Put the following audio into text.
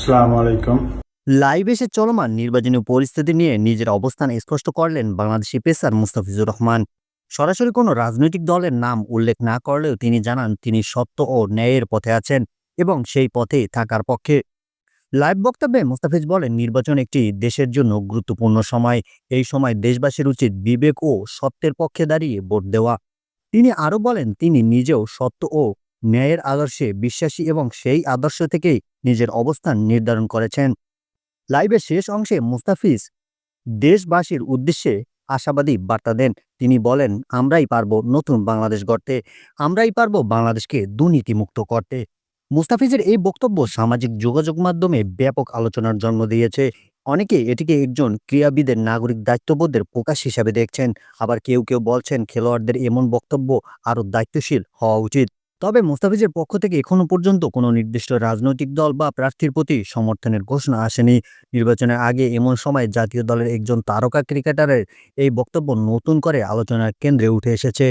আসসালামু আলাইকুম। লাইভ এসে চলমান নির্বাচনী পরিস্থিতি নিয়ে নিজের অবস্থান স্পষ্ট করলেন বাংলাদেশি পেসার মুস্তাফিজুর রহমান। সরাসরি কোনো রাজনৈতিক দলের নাম উল্লেখ না করলেও তিনি জানান তিনি সত্য ও ন্যায়ের পথে আছেন এবং সেই পথেই থাকার পক্ষে। লাইভ বক্তব্যে মুস্তাফিজ বলেন, নির্বাচন একটি দেশের জন্য গুরুত্বপূর্ণ সময়। এই সময় দেশবাসীর উচিত বিবেক ও সত্যের পক্ষে দাঁড়িয়ে ভোট দেওয়া। তিনি আরও বলেন, তিনি নিজেও সত্য ও ন্যায়ের আদর্শে বিশ্বাসী এবং সেই আদর্শ থেকেই নিজের অবস্থান নির্ধারণ করেছেন। লাইভের শেষ অংশে মুস্তাফিজ দেশবাসীর উদ্দেশ্যে আশাবাদী বার্তা দেন। তিনি বলেন, আমরাই পারব নতুন বাংলাদেশ গড়তে, আমরাই পারব বাংলাদেশকে দুর্নীতিমুক্ত করতে। মুস্তাফিজের এই বক্তব্য সামাজিক যোগাযোগ মাধ্যমে ব্যাপক আলোচনার জন্ম দিয়েছে। অনেকে এটিকে একজন ক্রীড়াবিদের নাগরিক দায়িত্ববোধের প্রকাশ হিসাবে দেখছেন, আবার কেউ কেউ বলছেন খেলোয়াড়দের এমন বক্তব্য আরও দায়িত্বশীল হওয়া উচিত। তবে মুস্তাফিজের পক্ষ থেকে এখনো পর্যন্ত কোনো নির্দিষ্ট রাজনৈতিক দল বা প্রার্থীর প্রতি সমর্থনের ঘোষণা আসেনি। নির্বাচনের আগে এমন সময় জাতীয় দলের একজন তারকা ক্রিকেটারের এই বক্তব্য নতুন করে আলোচনার কেন্দ্রে উঠে এসেছে।